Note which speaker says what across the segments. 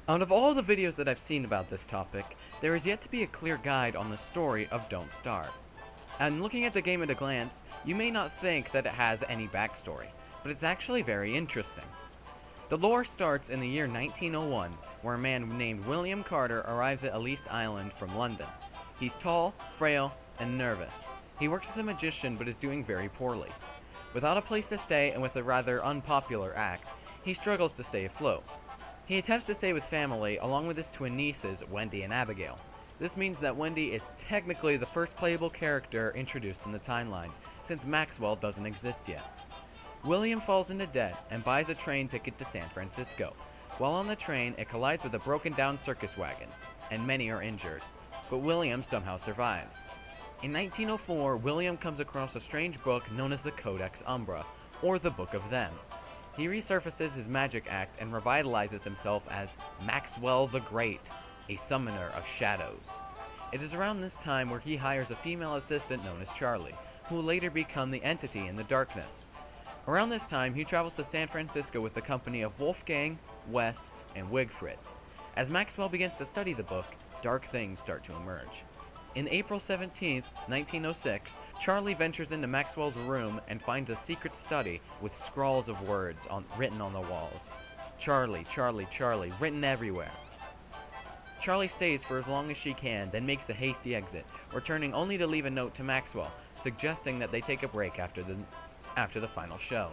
Speaker 1: Out of all the videos that I've seen about this topic, there is yet to be a clear guide on the story of Don't Starve. And looking at the game at a glance, you may not think that it has any backstory, but it's actually very interesting. The lore starts in the year 1901, where a man named William Carter arrives at Ellis Island from London. He's tall, frail, and nervous. He works as a magician but is doing very poorly. Without a place to stay and with a rather unpopular act, he struggles to stay afloat. He attempts to stay with family along with his twin nieces, Wendy and Abigail. This means that Wendy is technically the first playable character introduced in the timeline, since Maxwell doesn't exist yet. William falls into debt and buys a train ticket to San Francisco. While on the train, it collides with a broken down circus wagon, and many are injured, but William somehow survives. In 1904, William comes across a strange book known as the Codex Umbra, or the Book of Them. He resurfaces his magic act and revitalizes himself as Maxwell the Great, a summoner of shadows. It is around this time where he hires a female assistant known as Charlie, who will later become the entity in the darkness. Around this time, he travels to San Francisco with the company of Wolfgang, Wes, and Wigfrid. As Maxwell begins to study the book, dark things start to emerge. In April 17, 1906, Charlie ventures into Maxwell's room and finds a secret study with scrawls of words written on the walls. Charlie, Charlie, Charlie, written everywhere. Charlie stays for as long as she can, then makes a hasty exit, returning only to leave a note to Maxwell, suggesting that they take a break after the final show.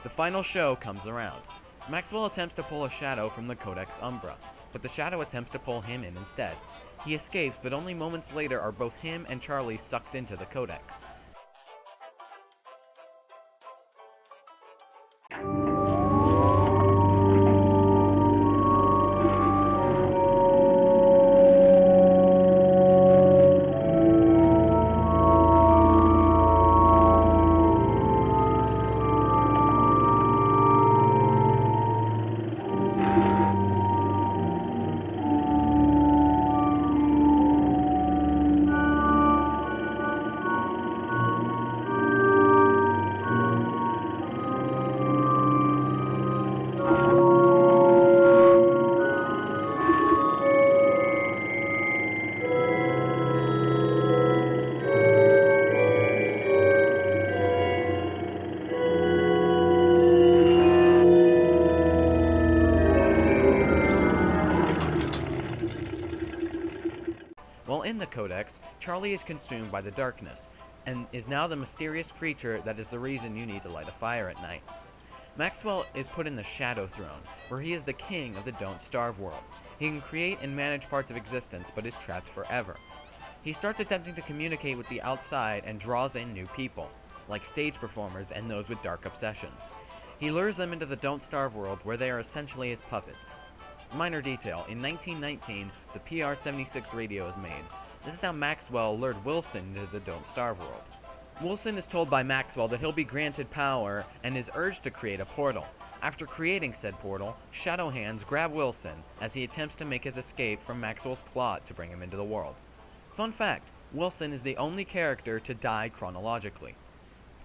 Speaker 1: The final show comes around. Maxwell attempts to pull a shadow from the Codex Umbra, but the shadow attempts to pull him in instead. He escapes, but only moments later are both him and Charlie sucked into the Codex. While in the Codex, Charlie is consumed by the darkness, and is now the mysterious creature that is the reason you need to light a fire at night. Maxwell is put in the Shadow Throne, where he is the king of the Don't Starve world. He can create and manage parts of existence, but is trapped forever. He starts attempting to communicate with the outside and draws in new people, like stage performers and those with dark obsessions. He lures them into the Don't Starve world, where they are essentially his puppets. Minor detail, in 1919, the PR-76 radio is made. This is how Maxwell lured Wilson into the Don't Starve world. Wilson is told by Maxwell that he'll be granted power and is urged to create a portal. After creating said portal, Shadow Hands grab Wilson as he attempts to make his escape from Maxwell's plot to bring him into the world. Fun fact, Wilson is the only character to die chronologically.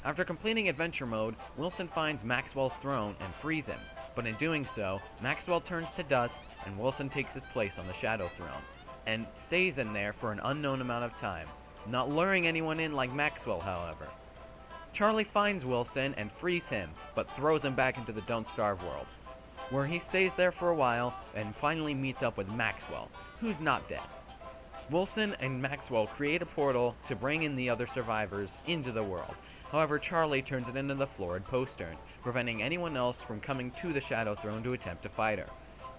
Speaker 1: After completing adventure mode, Wilson finds Maxwell's throne and frees him. But in doing so, Maxwell turns to dust and Wilson takes his place on the Shadow Throne, and stays in there for an unknown amount of time, not luring anyone in like Maxwell, however. Charlie finds Wilson and frees him, but throws him back into the Don't Starve world, where he stays there for a while and finally meets up with Maxwell, who's not dead. Wilson and Maxwell create a portal to bring in the other survivors into the world. However, Charlie turns it into the florid postern, preventing anyone else from coming to the Shadow Throne to attempt to fight her.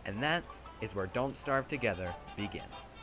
Speaker 1: And that is where Don't Starve Together begins.